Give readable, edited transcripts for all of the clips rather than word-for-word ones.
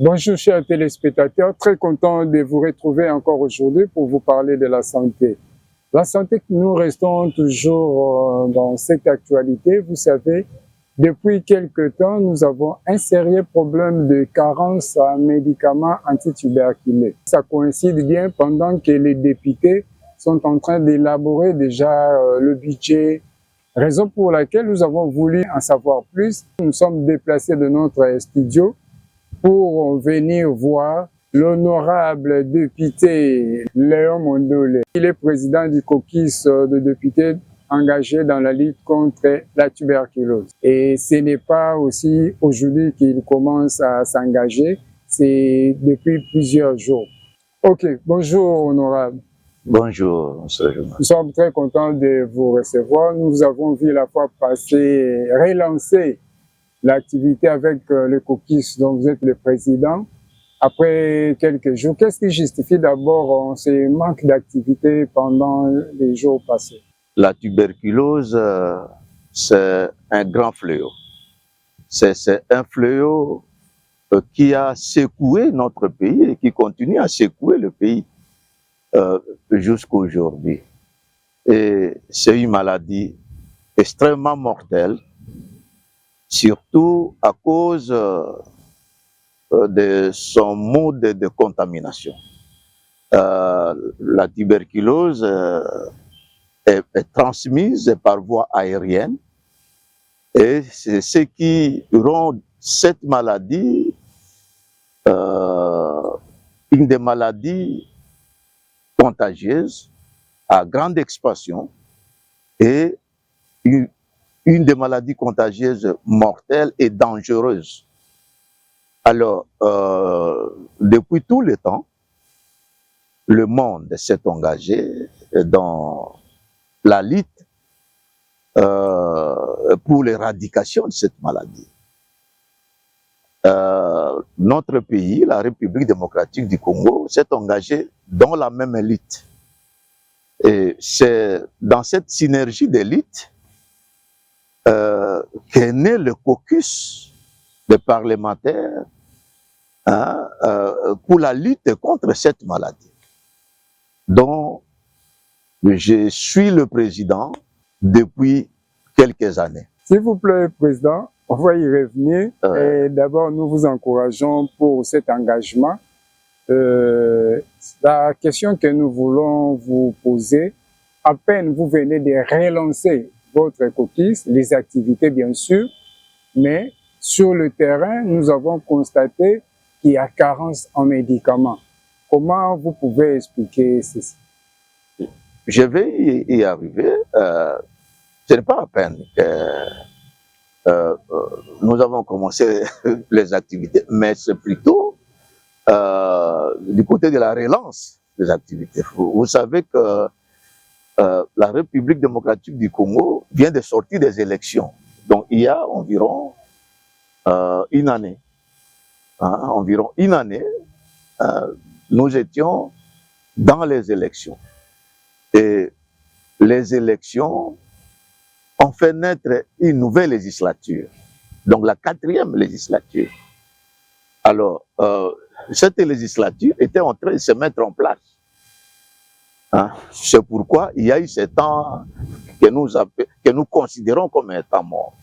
Bonjour chers téléspectateurs, très content de vous retrouver encore aujourd'hui pour vous parler de la santé. La santé, nous restons toujours dans cette actualité. Vous savez, depuis quelque temps, nous avons un sérieux problème de carence en médicaments antituberculeux. Ça coïncide bien pendant que les députés sont en train d'élaborer déjà le budget, raison pour laquelle nous avons voulu en savoir plus. Nous sommes déplacés de notre studio pour venir voir l'honorable député Léon Mondole. Il est président du caucus de députés engagés dans la lutte contre la tuberculose. Et ce n'est pas aussi aujourd'hui qu'il commence à s'engager, c'est depuis plusieurs jours. Ok, bonjour honorable. Bonjour, monsieur le journaliste. Nous sommes très contents de vous recevoir. Nous avons vu la fois passée relancer l'activité avec le caucus dont vous êtes le président. Après quelques jours, qu'est-ce qui justifie d'abord ce manque d'activité pendant les jours passés? La tuberculose, c'est un grand fléau. C'est un fléau qui a secoué notre pays et qui continue à secouer le pays jusqu'à aujourd'hui. Et c'est une maladie extrêmement mortelle, surtout à cause de son mode de contamination. La tuberculose est transmise par voie aérienne et c'est ce qui rend cette maladie une des maladies contagieuses à grande expansion et une des maladies contagieuses mortelles et dangereuses. Alors, depuis tout le temps, le monde s'est engagé dans la lutte pour l'éradication de cette maladie. Notre pays, la République démocratique du Congo, s'est engagé dans la même lutte. Et c'est dans cette synergie de lutte qu'est né le caucus des parlementaires pour la lutte contre cette maladie, dont je suis le président depuis quelques années. S'il vous plaît, Président, on va y revenir. D'abord, nous vous encourageons pour cet engagement. La question que nous voulons vous poser, à peine vous venez de relancer votre caucus, les activités bien sûr, mais sur le terrain, nous avons constaté qu'il y a carence en médicaments. Comment vous pouvez expliquer ceci? Je vais y arriver. Ce n'est pas à peine que nous avons commencé les activités, mais c'est plutôt du côté de la relance des activités. Vous savez que la République démocratique du Congo vient de sortir des élections. Donc il y a environ une année. Environ une année, nous étions dans les élections. Et les élections ont fait naître une nouvelle législature, donc la 4e législature. Alors, cette législature était en train de se mettre en place. C'est pourquoi il y a eu ce temps que nous considérons comme un temps mort.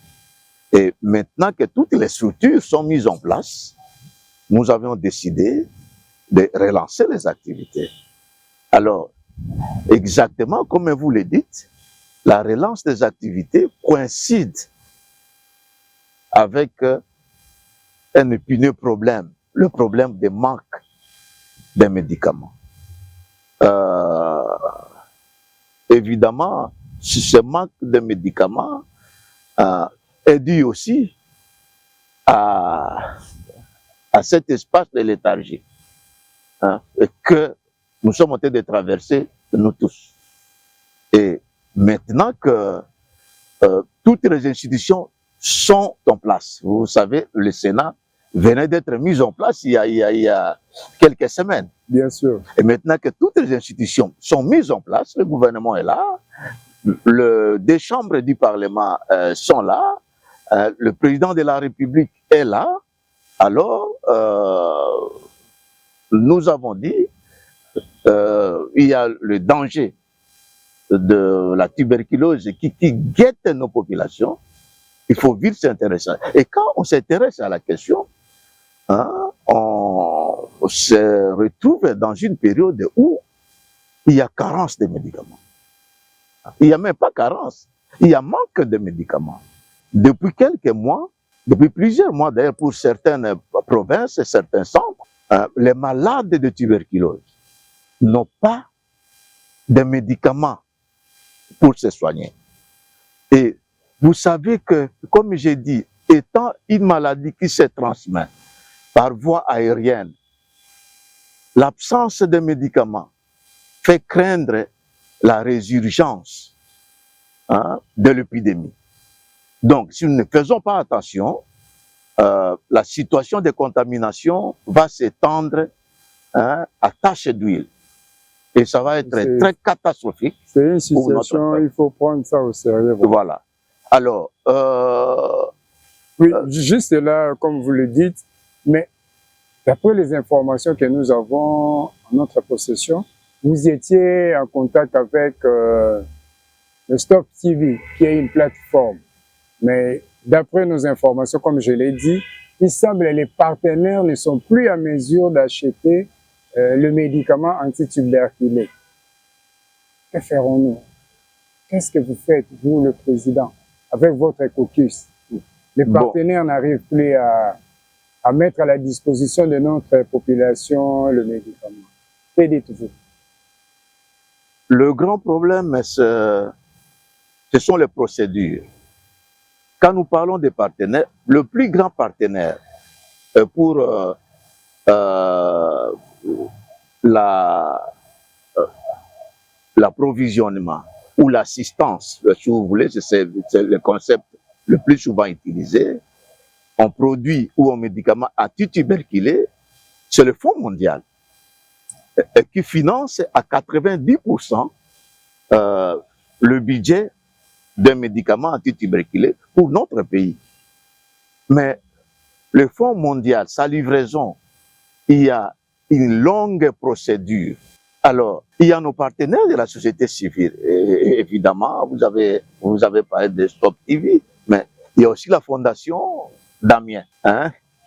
Et maintenant que toutes les structures sont mises en place, nous avions décidé de relancer les activités. Alors, exactement comme vous le dites, la relance des activités coïncide avec un épineux problème, le problème des manques des médicaments. Évidemment, ce manque de médicaments est dû aussi à cet espace de léthargie que nous sommes en train de traverser, nous tous. Et maintenant que toutes les institutions sont en place, vous savez, le Sénat venait d'être mis en place il y a quelques semaines. Bien sûr. Et maintenant que toutes les institutions sont mises en place, le gouvernement est là, des chambres du Parlement sont là, le président de la République est là. Alors, nous avons dit, il y a le danger de la tuberculose qui guette nos populations. Il faut vite s'intéresser. Et quand on s'intéresse à la question, hein, on se retrouve dans une période où il y a carence de médicaments. Il n'y a même pas carence, il y a manque de médicaments. Depuis quelques mois, depuis plusieurs mois d'ailleurs pour certaines provinces et certains centres, les malades de tuberculose n'ont pas de médicaments pour se soigner. Et vous savez que, comme j'ai dit, étant une maladie qui se transmet par voie aérienne, l'absence de médicaments fait craindre la résurgence de l'épidémie. Donc, si nous ne faisons pas attention, la situation de contamination va s'étendre à tache d'huile. Et ça va être très catastrophique. C'est une situation, il faut prendre ça au sérieux. Voilà. Alors, oui, juste là, comme vous le dites, mais d'après les informations que nous avons en notre possession, vous étiez en contact avec le Stop TV, qui est une plateforme. Mais d'après nos informations, comme je l'ai dit, il semble que les partenaires ne sont plus à mesure d'acheter le médicament antituberculé. Que ferons-nous? Qu'est-ce que vous faites, vous, le président, avec votre caucus? Les partenaires n'arrivent plus à mettre à la disposition de notre population le médicament. Que dites-vous? Le grand problème, ce sont les procédures. Quand nous parlons des partenaires, le plus grand partenaire pour l'approvisionnement ou l'assistance, si vous voulez, c'est le concept le plus souvent utilisé, en produits ou en médicaments antituberculés, c'est le Fonds mondial qui finance à 90% le budget d'un médicament antituberculé pour notre pays. Mais le Fonds mondial, sa livraison, il y a une longue procédure. Alors, il y a nos partenaires de la société civile. Et évidemment, vous avez parlé de Stop TV, mais il y a aussi la fondation d'Amiens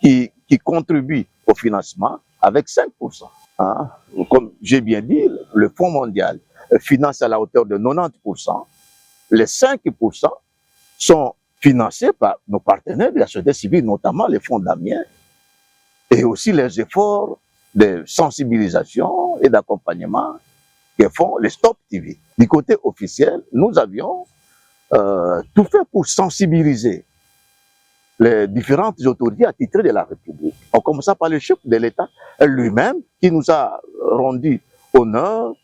qui contribue au financement avec 5%. Comme j'ai bien dit, le Fonds mondial finance à la hauteur de 90%. Les 5% sont financés par nos partenaires de la société civile, notamment les fonds d'Amiens, et aussi les efforts de sensibilisation et d'accompagnement que font les Stop TV. Du côté officiel, nous avions tout fait pour sensibiliser les différentes autorités attitrées de la République. On commença par le chef de l'État lui-même, qui nous a rendu honneur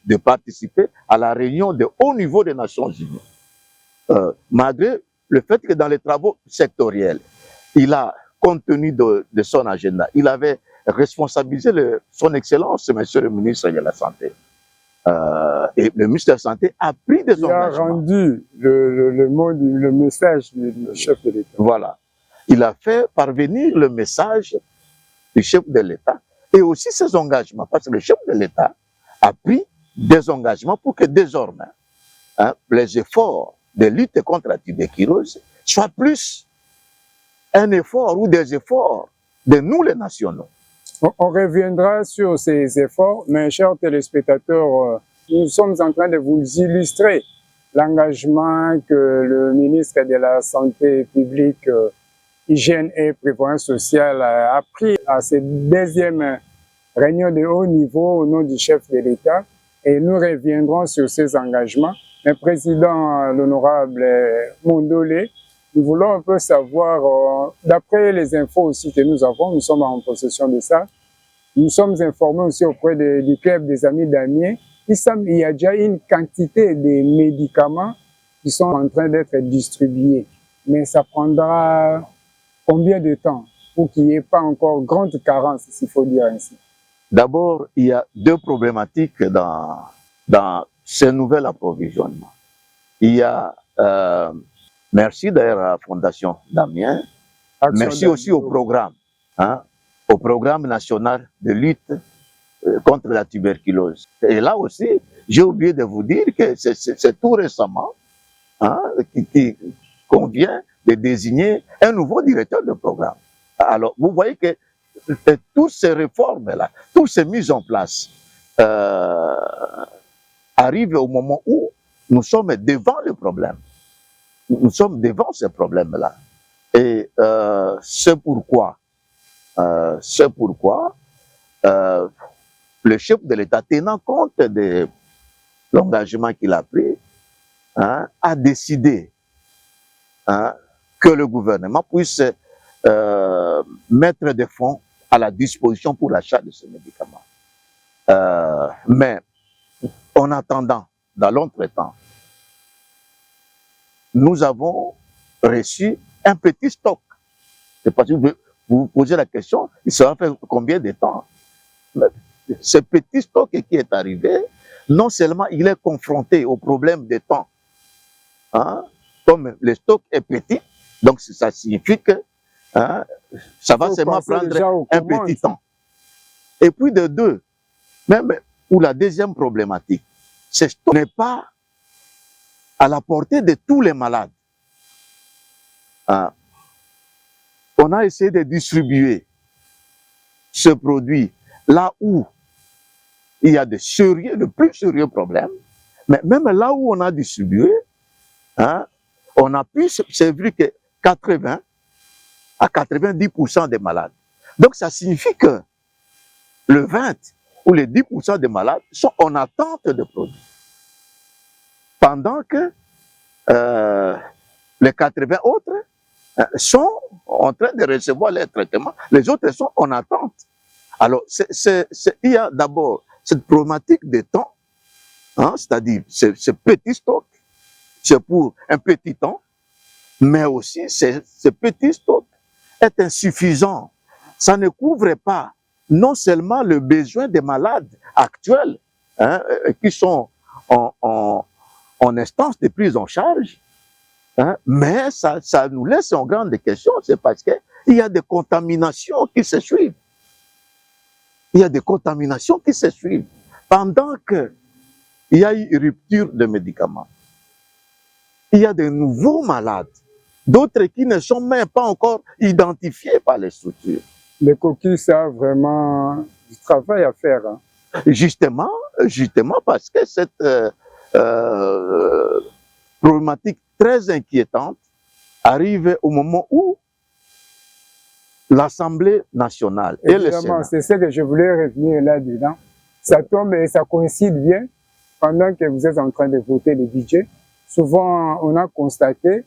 de participer à la réunion de haut niveau des Nations Unies. Malgré le fait que dans les travaux sectoriels, il a, compte tenu de son agenda, il avait responsabilisé son Excellence, Monsieur le ministre de la Santé. Et le ministre de la Santé a pris des engagements. Il a rendu le message du chef de l'État. Voilà. Il a fait parvenir le message du chef de l'État et aussi ses engagements, parce que le chef de l'État a pris des engagements pour que désormais les efforts de lutte contre la tuberculose soient plus un effort ou des efforts de nous les nationaux. On reviendra sur ces efforts, mais chers téléspectateurs, nous sommes en train de vous illustrer l'engagement que le ministre de la Santé publique, Hygiène et Prévoyance sociale a pris à cette deuxième réunion de haut niveau au nom du chef de l'État. Et nous reviendrons sur ces engagements. Mais président, l'honorable Mondolé, nous voulons un peu savoir, d'après les infos aussi que nous avons, nous sommes en possession de ça, nous sommes informés aussi auprès du club des amis d'Amiens, il y a déjà une quantité de médicaments qui sont en train d'être distribués. Mais ça prendra combien de temps pour qu'il n'y ait pas encore grande carence, s'il faut dire ainsi? D'abord, il y a deux problématiques dans ce nouvel approvisionnement. Il y a, merci d'ailleurs à la Fondation d'Amiens, Merci aussi au programme, hein, au programme national de lutte contre la tuberculose. Et là aussi, j'ai oublié de vous dire que c'est tout récemment hein, qu'on vient de désigner un nouveau directeur de programme. Alors, vous voyez que toutes ces réformes-là, toutes ces mises en place arrivent au moment où nous sommes devant le problème. Nous sommes devant ce problème-là. Et c'est pourquoi le chef de l'État, tenant compte de l'engagement qu'il a pris, hein, a décidé hein, que le gouvernement puisse mettre des fonds à la disposition pour l'achat de ce médicament. Mais en attendant, dans l'entretemps, nous avons reçu un petit stock. C'est parce que vous vous posez la question, il sera fait combien de temps? Ce petit stock qui est arrivé, non seulement il est confronté au problème de temps, hein, comme le stock est petit, donc ça signifie que hein, ça va seulement prendre un petit temps. Et puis de deux, même pour la deuxième problématique, ce stock n'est pas à la portée de tous les malades. Hein. On a essayé de distribuer ce produit là où il y a de plus sérieux problèmes, mais même là où on a distribué, hein, on a pu servir que 80 à 90% des malades. Donc ça signifie que le 20 ou les 10% des malades sont en attente de produits. Pendant que les 80 autres sont en train de recevoir les traitements, les autres sont en attente. Alors, il y a d'abord cette problématique de temps, hein, c'est-à-dire ce petit stock, c'est pour un petit temps, mais aussi ce petit stock est insuffisant. Ça ne couvre pas non seulement le besoin des malades actuels hein, qui sont en instance de prise en charge, hein, mais ça nous laisse en grande question, c'est parce qu'il y a des contaminations qui se suivent. Il y a des contaminations qui se suivent. Pendant qu'il y a une rupture de médicaments, il y a de nouveaux malades, d'autres qui ne sont même pas encore identifiés par les structures. Les coquilles, ça a vraiment du travail à faire. Hein. Justement parce que cette problématique très inquiétante arrive au moment où l'Assemblée nationale et le Sénat. C'est ce que je voulais revenir là-dedans. Ça tombe et ça coïncide bien pendant que vous êtes en train de voter le budget. Souvent, on a constaté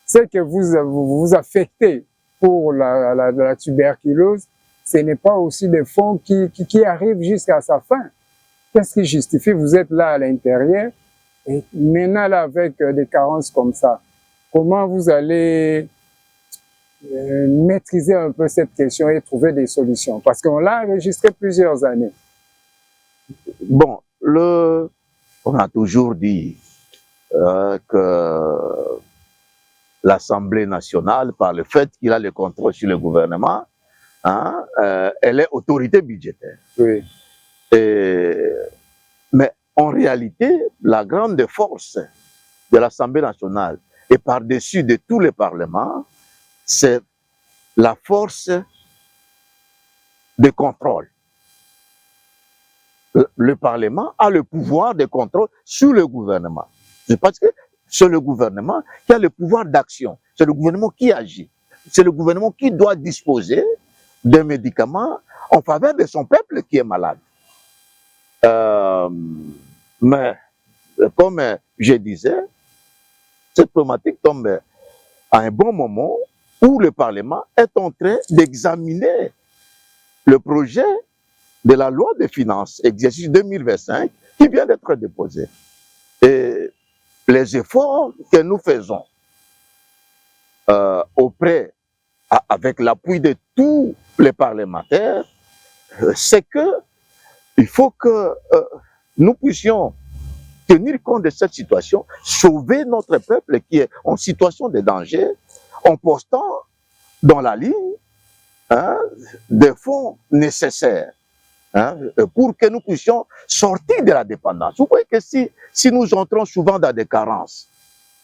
ce que vous affectez pour la tuberculose, ce n'est pas aussi des fonds qui arrivent jusqu'à sa fin. Qu'est-ce qui justifie? Vous êtes là à l'intérieur et maintenant là avec des carences comme ça, comment vous allez maîtriser un peu cette question et trouver des solutions? Parce qu'on l'a enregistré plusieurs années. Bon, on a toujours dit que l'Assemblée nationale, par le fait qu'il a le contrôle sur le gouvernement, hein, elle est autorité budgétaire. Oui. Mais en réalité, la grande force de l'Assemblée nationale et par-dessus de tous les parlements, c'est la force de contrôle. Le Parlement a le pouvoir de contrôle sur le gouvernement. C'est parce que c'est le gouvernement qui a le pouvoir d'action. C'est le gouvernement qui agit. C'est le gouvernement qui doit disposer des médicaments en faveur de son peuple qui est malade. Mais, comme je disais, cette problématique tombe à un bon moment où le Parlement est en train d'examiner le projet de la loi de finances, exercice 2025, qui vient d'être déposé. Et les efforts que nous faisons avec l'appui de tous les parlementaires, c'est que il faut que nous puissions tenir compte de cette situation, sauver notre peuple qui est en situation de danger, en postant dans la ligne des fonds nécessaires pour que nous puissions sortir de la dépendance. Vous voyez que si nous entrons souvent dans des carences,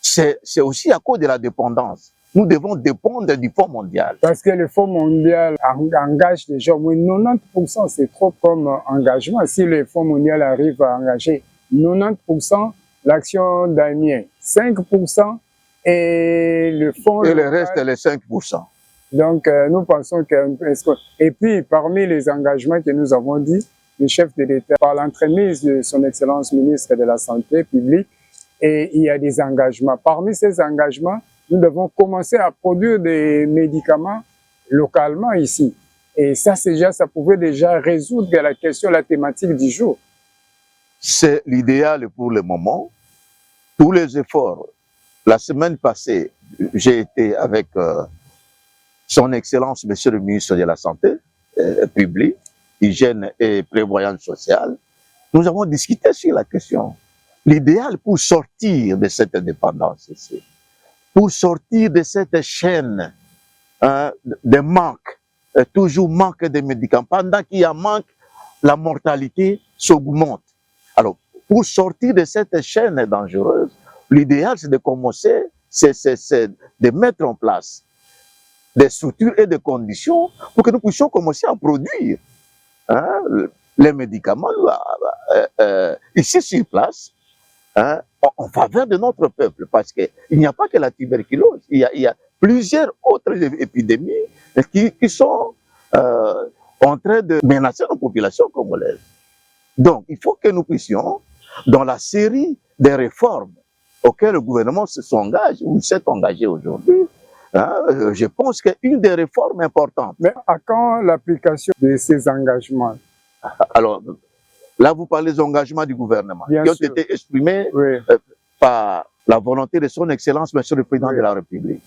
c'est aussi à cause de la dépendance. Nous devons dépendre du Fonds mondial. Parce que le Fonds mondial engage déjà au moins 90%, c'est trop comme engagement. Si le Fonds mondial arrive à engager 90%, l'action d'Amiens 5% et le fonds Et local, le reste, les 5%. Donc, nous pensons que... Et puis, parmi les engagements que nous avons dit, le chef de l'État, par l'entremise de son Excellence ministre de la Santé publique, et il y a des engagements. Parmi ces engagements, nous devons commencer à produire des médicaments localement ici. Et ça pouvait déjà résoudre la question, la thématique du jour. C'est l'idéal pour le moment. Tous les efforts. La semaine passée, j'ai été avec son Excellence, Monsieur le ministre de la Santé publique, Hygiène et Prévoyance sociale. Nous avons discuté sur la question. L'idéal pour sortir de cette dépendance ici, pour sortir de cette chaîne de manque, toujours manque de médicaments. Pendant qu'il y a manque, la mortalité s'augmente. Alors, pour sortir de cette chaîne dangereuse, l'idéal c'est de commencer, c'est de mettre en place des structures et des conditions pour que nous puissions commencer à produire les médicaments ici sur place, en faveur de notre peuple, parce qu'il n'y a pas que la tuberculose, il y a plusieurs autres épidémies qui sont en train de menacer nos populations congolaises. Donc, il faut que nous puissions, dans la série des réformes auxquelles le gouvernement s'engage ou s'est engagé aujourd'hui, je pense qu'une des réformes importantes. Mais à quand l'application de ces engagements? Alors, là, vous parlez des engagements du gouvernement qui ont été exprimés par la volonté de son Excellence, Monsieur le Président de la République.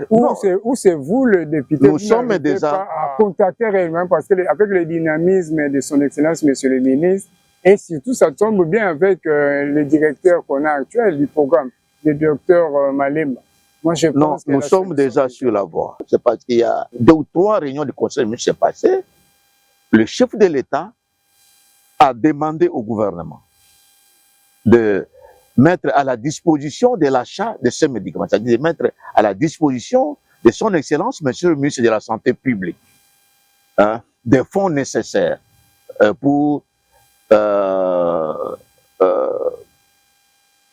Où c'est vous, le député, nous sommes déjà à contacter réellement, parce qu'avec le dynamisme de son Excellence, Monsieur le Ministre, et surtout, ça tombe bien avec le directeur qu'on a actuel du programme, le docteur Malema. Moi, je pense que nous sommes déjà sur la voie. C'est parce qu'il y a 2 ou 3 réunions du Conseil qui s'est passé. Le chef de l'État a demandé au gouvernement de mettre à la disposition de l'achat de ces médicaments, c'est-à-dire de mettre à la disposition de son Excellence, Monsieur le ministre de la Santé publique, des fonds nécessaires pour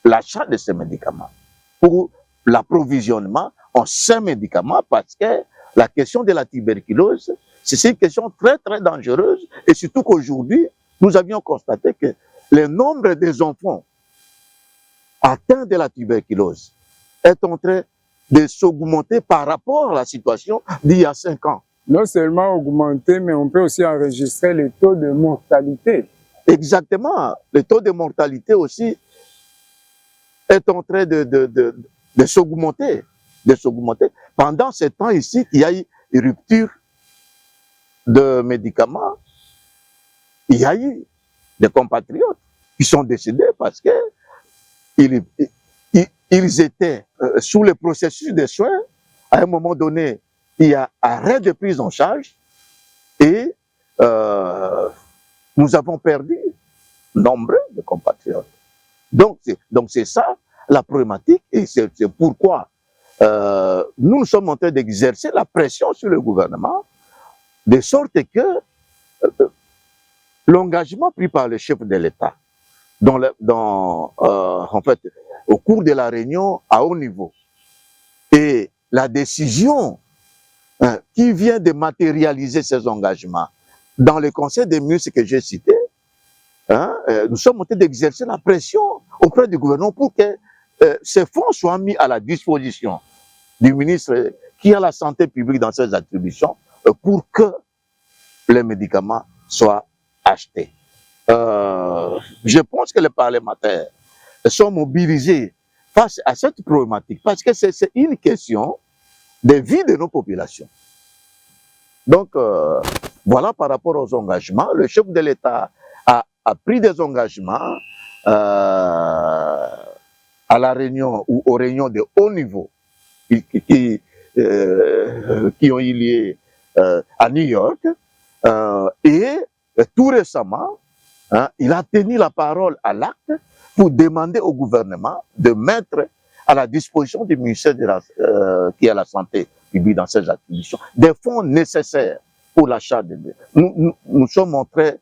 l'achat de ces médicaments, pour l'approvisionnement en ces médicaments, parce que la question de la tuberculose, c'est une question très très dangereuse, et surtout qu'aujourd'hui, nous avions constaté que le nombre des enfants atteints de la tuberculose est en train de s'augmenter par rapport à la situation d'il y a 5 ans. Non seulement augmenter, mais on peut aussi enregistrer les taux de mortalité. Exactement. Le taux de mortalité aussi est en train de s'augmenter. Pendant ce temps ici, il y a eu une rupture de médicaments. Il y a eu des compatriotes qui sont décédés parce que ils étaient sous le processus de soins. À un moment donné, il y a arrêt de prise en charge et nous avons perdu nombre de compatriotes. Donc c'est ça la problématique et c'est pourquoi nous sommes en train d'exercer la pression sur le gouvernement de sorte que l'engagement pris par le chef de l'État en fait, au cours de la réunion à haut niveau et la décision qui vient de ces engagements dans le conseil des ministres que j'ai cité, nous sommes en train d'exercer la pression auprès du gouvernement pour que ces fonds soient mis à la disposition du ministre qui a la santé publique dans ses attributions pour que les médicaments soient achetés. Je pense que les parlementaires sont mobilisés face à cette problématique parce que c'est une question de vie de nos populations. Donc, voilà par rapport aux engagements. Le chef de l'État a pris des engagements à la réunion ou aux réunions de haut niveau qui ont eu lieu à New York. Et tout récemment, il a tenu la parole à l'acte pour demander au gouvernement de mettre à la disposition du ministère qui est à la santé publique dans ses attributions des fonds nécessaires pour l'achat de biens. Nous sommes en train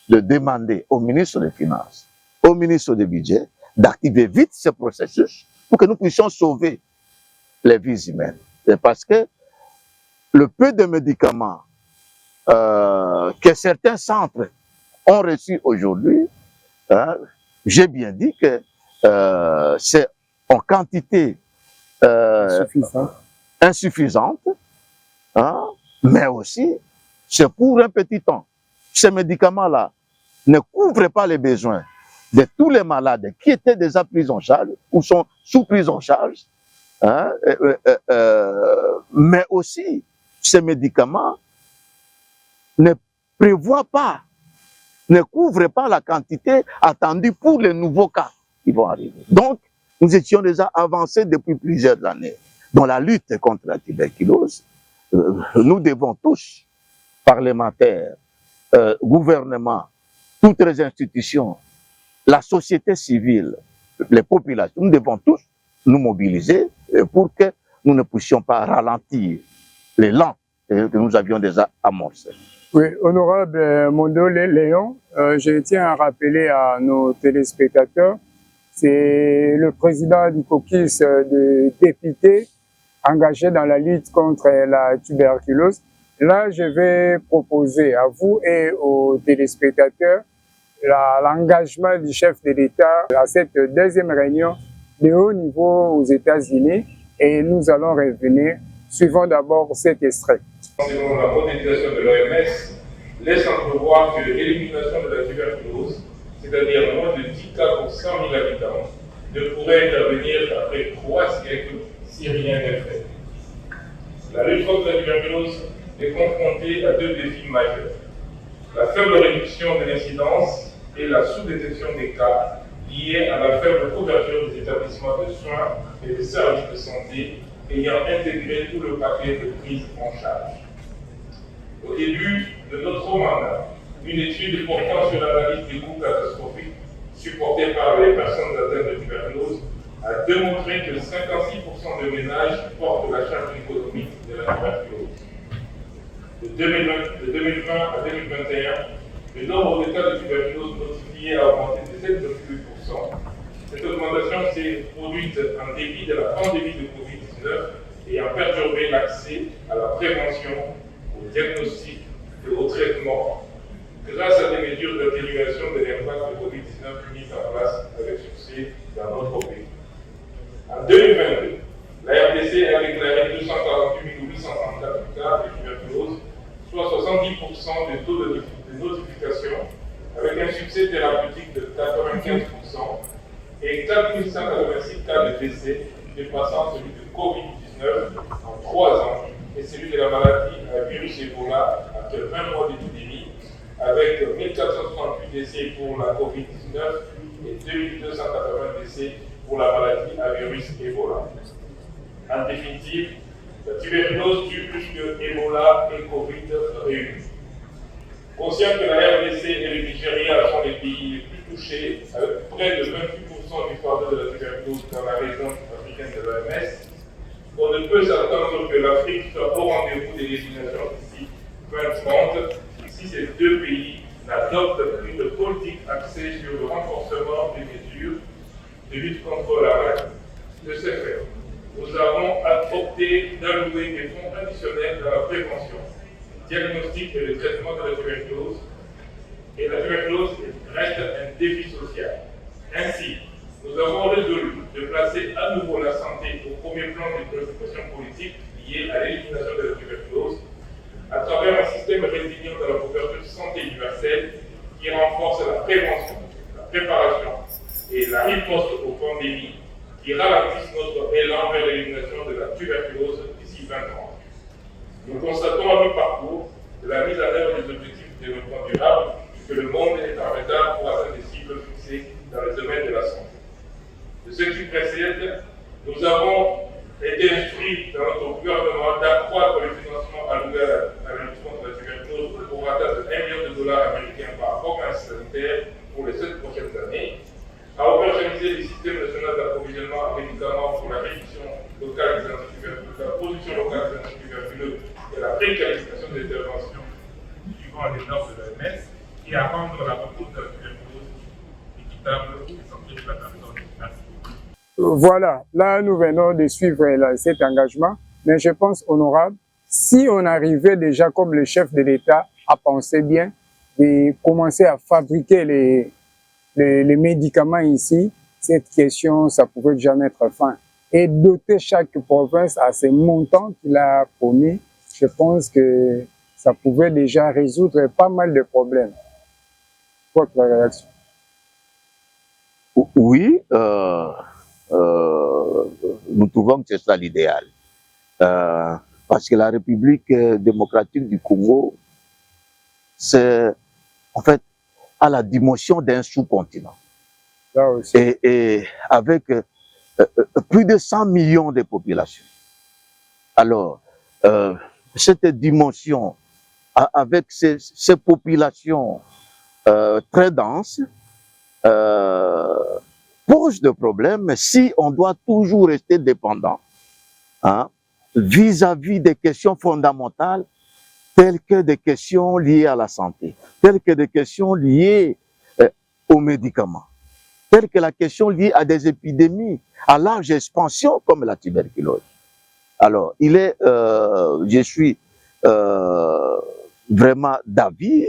de demander au ministre des Finances, au ministre du Budget, d'activer vite ce processus pour que nous puissions sauver les vies humaines. Parce que le peu de médicaments que certains centres ont reçus aujourd'hui, j'ai bien dit que c'est en quantité insuffisante, mais aussi c'est pour un petit temps. Ces médicaments-là ne couvrent pas les besoins de tous les malades qui étaient déjà pris en charge ou sont sous prise en charge, mais aussi ces médicaments ne prévoient pas, ne couvrent pas la quantité attendue pour les nouveaux cas qui vont arriver. Donc, nous étions déjà avancés depuis plusieurs années dans la lutte contre la tuberculose. Nous devons tous, parlementaires, gouvernements, toutes les institutions, la société civile, les populations, nous devons tous nous mobiliser pour que nous ne puissions pas ralentir l'élan que nous avions déjà amorcé. Oui, honorable Mondole Léon, je tiens à rappeler à nos téléspectateurs, c'est le président du caucus de députés engagé dans la lutte contre la tuberculose. Là, je vais proposer à vous et aux téléspectateurs l'engagement du chef de l'État à cette deuxième réunion de haut niveau aux États-Unis et nous allons revenir. Suivons d'abord cet extrait. Selon la modélisation de l'OMS, laisse entrevoir que l'élimination de la tuberculose, c'est-à-dire moins de 10 cas pour 100 000 habitants, ne pourrait intervenir après 3 siècles si rien n'est fait. La lutte contre la tuberculose est confrontée à 2 défis majeurs. La faible réduction de l'incidence et la sous-détection des cas liés à la faible couverture des établissements de soins et des services de santé ayant intégré tout le paquet de prise en charge. Au début de notre mandat, une étude portant sur l'analyse des coûts catastrophiques supportés par les personnes atteintes de tuberculose a démontré que 56% des ménages portent la charge économique de la tuberculose. De 2020 à 2021, le nombre de cas de tuberculose notifiés a augmenté de 7,8%. Cette augmentation s'est produite en dépit de la pandémie de Covid-19 ayant perturbé l'accès à la prévention, au diagnostic et au traitement grâce à des mesures d'atténuation de l'impact de Covid-19 mises en place avec succès dans notre pays. En 2022, la RDC a déclaré 248 834 cas de tuberculose, soit 70% du taux de notification, avec un succès thérapeutique de 95% et 4186 cas de décès, dépassant celui de Covid-19 en 3 ans et celui de la maladie à virus Ebola après 20 mois d'épidémie, avec 1468 décès pour la Covid-19 et 2280 décès pour la maladie à virus Ebola. En définitive, la tuberculose tue plus que Ebola et Covid réunis. Conscient que la RDC et le Nigeria sont les pays les plus touchés, avec près de 28% du fardeau de la tuberculose dans la région africaine de l'OMS, on ne peut s'attendre que l'Afrique soit au rendez-vous des destinations d'ici 2030 si ces 2 pays n'adoptent une politique axée sur le renforcement des mesures de lutte contre la maladie. De ce fait, nous avons opté d'allouer des fonds additionnels dans la prévention, le diagnostic et le traitement de la tuberculose. Et la tuberculose reste un défi social. Ainsi, nous avons résolu de placer à nouveau la santé au premier plan des préoccupations politiques liées à l'élimination de la tuberculose à travers un système résilient de la couverture de santé universelle qui renforce la prévention, la préparation et la riposte aux pandémies qui ralentissent notre élan vers l'élimination de la tuberculose d'ici 20 ans. Nous constatons à mi-parcours de la mise en œuvre des objectifs de développement durable que le monde est en retard pour atteindre des cibles fixées dans le domaine de la santé. De ce qui précède, nous avons été instruit dans notre gouvernement d'accroître le financement alloué à la lutte contre la tuberculose au prorata de $1 million américains par programme sanitaire pour les 7 prochaines années, à organiser le système national d'approvisionnement en médicaments pour la réduction locale des antituberculeux, la production locale des antituberculeux et la préqualification des interventions suivant les normes de l'OMS, et à rendre la reprise de la tuberculose équitable et santé de la personne. Merci. Voilà, là nous venons de suivre cet engagement, mais je pense, honorable, si on arrivait déjà comme le chef de l'État à penser bien de commencer à fabriquer les médicaments ici, cette question, ça pouvait déjà mettre fin. Et doter chaque province à ces montants qu'il a promis, je pense que ça pouvait déjà résoudre pas mal de problèmes. Votre réaction? Oui, nous trouvons que c'est ça l'idéal. Parce que la République démocratique du Congo, c'est en fait à la dimension d'un sous-continent. Et avec plus de 100 millions de populations. Alors, cette dimension, avec ces populations très denses, pose de problèmes si on doit toujours rester dépendant vis-à-vis des questions fondamentales telles que des questions liées à la santé, telles que des questions liées aux médicaments, telles que la question liée à des épidémies à large expansion comme la tuberculose. Alors, je suis vraiment d'avis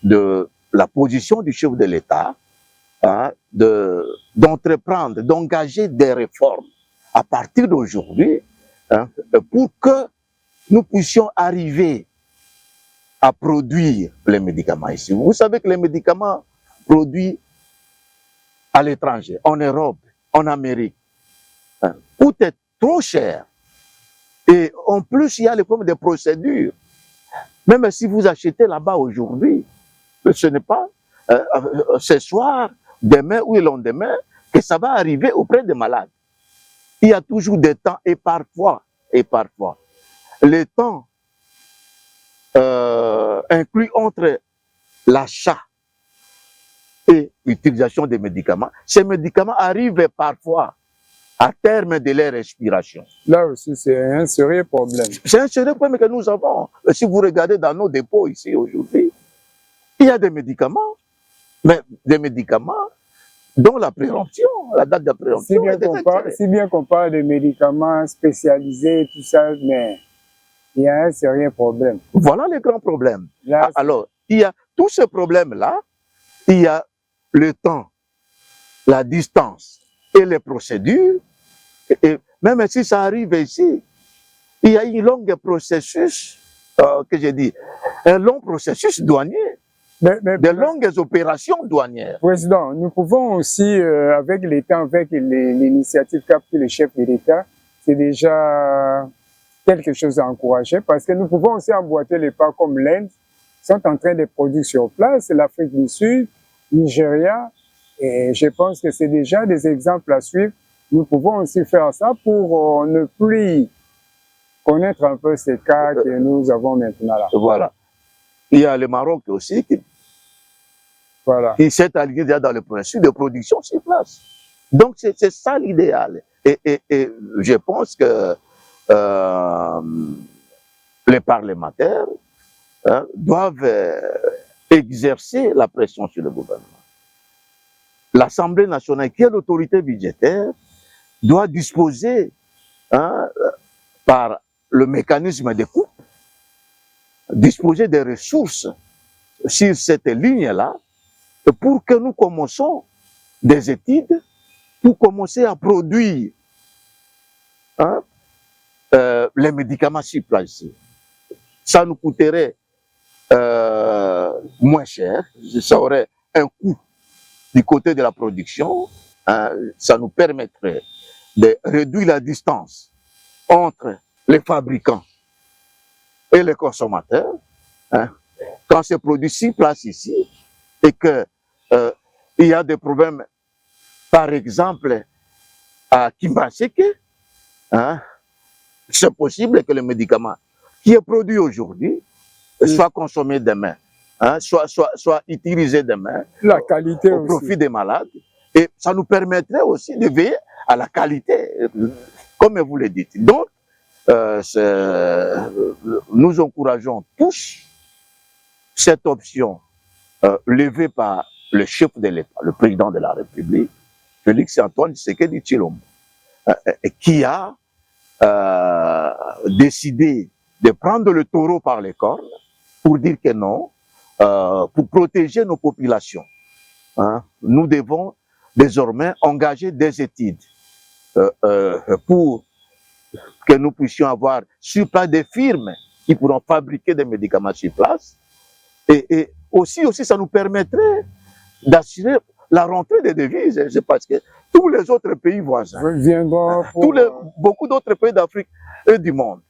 de la position du chef de l'État d'entreprendre, d'engager des réformes à partir d'aujourd'hui pour que nous puissions arriver à produire les médicaments ici. Vous savez que les médicaments produits à l'étranger, en Europe, en Amérique, coûtent trop cher. Et en plus, il y a le problème des procédures. Même si vous achetez là-bas aujourd'hui, ce n'est pas ce soir, demain ou le lendemain que ça va arriver auprès des malades. Il y a toujours des temps et parfois, le temps inclus entre l'achat et l'utilisation des médicaments. Ces médicaments arrivent parfois à terme de leur expiration. Là aussi, c'est un sérieux problème. C'est un sérieux problème que nous avons. Si vous regardez dans nos dépôts ici aujourd'hui, il y a des médicaments, mais des médicaments dont la préemption, la date de préemption si bien qu'on parle de médicaments spécialisés, tout ça, mais il y a un sérieux problème. Voilà les grands problèmes. Là, alors, il y a tous ces problèmes-là, il y a le temps, la distance et les procédures, et même si ça arrive ici, il y a un long processus, que j'ai dit, un long processus douanier. De longues opérations douanières. Président, nous pouvons aussi, avec l'État, avec l'initiative qu'a pris le chef de l'État, c'est déjà quelque chose à encourager parce que nous pouvons aussi emboîter les pas comme l'Inde, sont en train de produire sur place, l'Afrique du Sud, Nigeria, et je pense que c'est déjà des exemples à suivre. Nous pouvons aussi faire ça pour ne plus connaître un peu ces cas que nous avons maintenant là. Voilà. Il y a le Maroc aussi qui s'est aligné déjà dans le processus de production sur place. Donc c'est ça l'idéal. Et je pense que les parlementaires doivent exercer la pression sur le gouvernement. L'Assemblée nationale, qui est l'autorité budgétaire, doit disposer par le mécanisme de coupe, disposer des ressources sur cette ligne-là pour que nous commençons des études, pour commencer à produire les médicaments sur place. Ça nous coûterait moins cher, ça aurait un coût du côté de la production, ça nous permettrait de réduire la distance entre les fabricants et les consommateurs, quand c'est produit sur place ici, et que il y a des problèmes, par exemple, à Kimbaseke, hein, c'est possible que le médicament qui est produit aujourd'hui soit consommé demain, hein, soit utilisé demain la qualité au aussi. profit des malades. Et ça nous permettrait aussi de veiller à la qualité, comme vous le dites. Donc, nous encourageons tous cette option levée par le chef de l'État, le président de la République, Félix Antoine Tshisekedi Tshilombo, qui a décidé de prendre le taureau par les cornes pour dire que non, pour protéger nos populations. Hein, nous devons désormais engager des études pour que nous puissions avoir sur place des firmes qui pourront fabriquer des médicaments sur place. Et aussi, ça nous permettrait d'assurer la rentrée des devises. C'est parce que tous les autres pays voisins, beaucoup d'autres pays d'Afrique et du monde,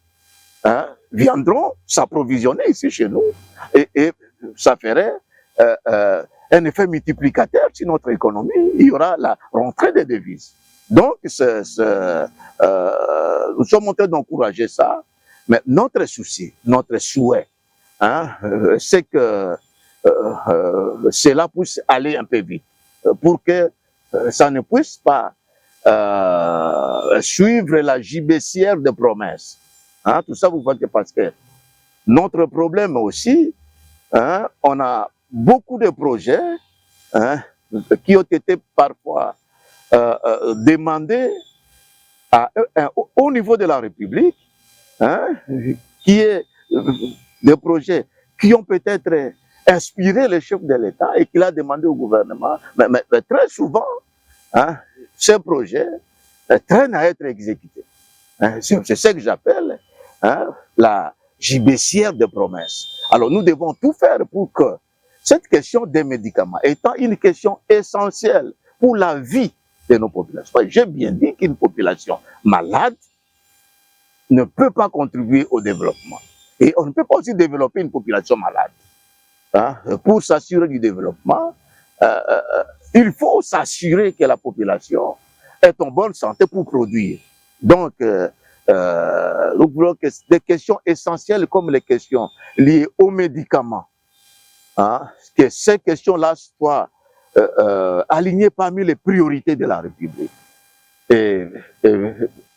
hein, viendront s'approvisionner ici chez nous. Et ça ferait un effet multiplicateur sur notre économie. Il y aura la rentrée des devises. Donc, nous sommes en train d'encourager ça. Mais notre souci, notre souhait, hein, c'est que cela puisse aller un peu vite pour que ça ne puisse pas suivre la gibecière de promesses. Hein, tout ça, vous voyez, parce que notre problème aussi, hein, on a beaucoup de projets, hein, qui ont été parfois demandés au niveau de la République, hein, qui est des projets qui ont peut-être inspiré le chef de l'État et qu'il a demandé au gouvernement. Mais très souvent, hein, ces projets traînent à être exécutés. Hein, c'est ce que j'appelle, hein, la gibecière de promesses. Alors nous devons tout faire pour que cette question des médicaments étant une question essentielle pour la vie de nos populations. J'ai bien dit qu'une population malade ne peut pas contribuer au développement. Et on ne peut pas aussi développer une population malade. Hein? Pour s'assurer du développement, il faut s'assurer que la population est en bonne santé pour produire. Donc, nous voulons que des questions essentielles comme les questions liées aux médicaments, hein, que ces questions-là soient alignées parmi les priorités de la République.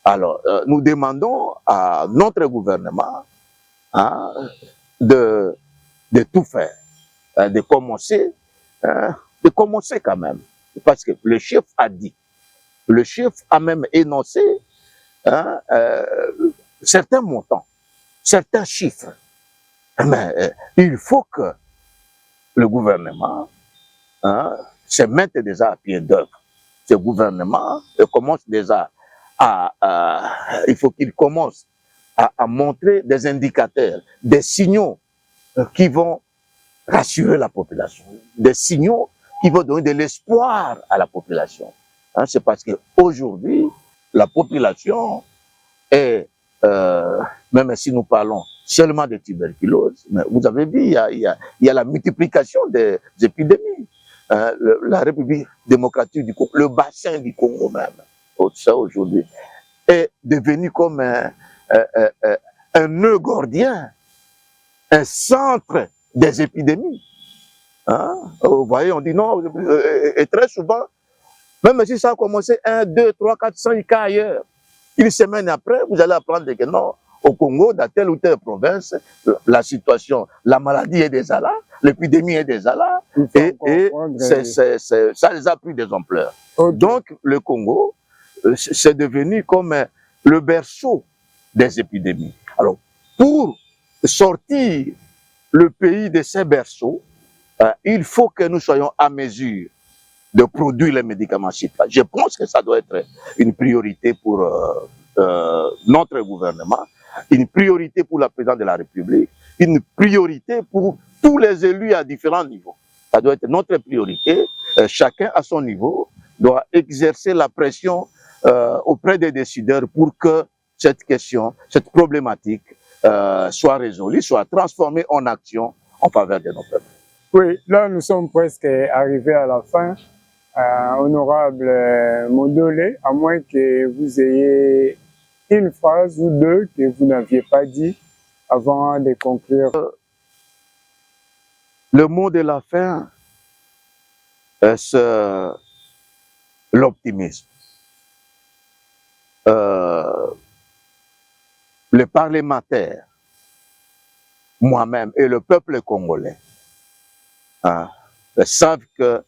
Alors, nous demandons à notre gouvernement, hein, de tout faire, hein, de commencer quand même. Parce que le chef a dit, le chef a même énoncé, hein, certains montants, certains chiffres. Mais il faut que le gouvernement, hein, se mette déjà à pied d'œuvre. Ce gouvernement commence déjà il faut qu'il commence à montrer des indicateurs, des signaux qui vont rassurer la population, des signaux qui vont donner de l'espoir à la population. Hein, c'est parce qu'aujourd'hui, la population est, même si nous parlons seulement de tuberculose, mais vous avez vu, il y a la multiplication des épidémies. La République démocratique du Congo, le bassin du Congo même, tout ça aujourd'hui, est devenu comme un nœud gordien, un centre des épidémies. Hein? Vous voyez, on dit non, et très souvent, même si ça a commencé 1, 2, 3, 4, 5 cas ailleurs, une semaine après, vous allez apprendre que non, au Congo, dans telle ou telle province, la situation, la maladie est déjà là, l'épidémie est déjà là, et ça les a pris des ampleurs. Okay. Donc, le Congo, c'est devenu comme le berceau des épidémies. Alors, pour sortir le pays de ces berceaux, il faut que nous soyons à mesure de produire les médicaments sur place. Je pense que ça doit être une priorité pour notre gouvernement, une priorité pour la présidente de la République, une priorité pour tous les élus à différents niveaux. Ça doit être notre priorité. Chacun à son niveau doit exercer la pression auprès des décideurs pour que cette question, cette problématique soit résolue, soit transformée en action en faveur de nos peuples. Oui, là nous sommes presque arrivés à la fin. Honorable Mondolé, à moins que vous ayez une phrase ou deux que vous n'aviez pas dit avant de conclure. Le mot de la fin, c'est l'optimisme. Les parlementaires, moi-même et le peuple congolais savent que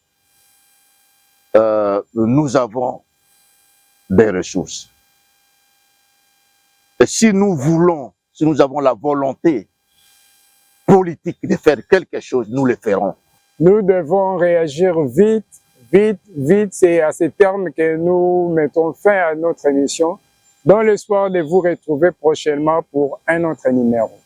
nous avons des ressources. Et si nous voulons, si nous avons la volonté politique de faire quelque chose, nous le ferons. Nous devons réagir vite, vite, vite. C'est à ces termes que nous mettons fin à notre émission, dans l'espoir de vous retrouver prochainement pour un autre numéro.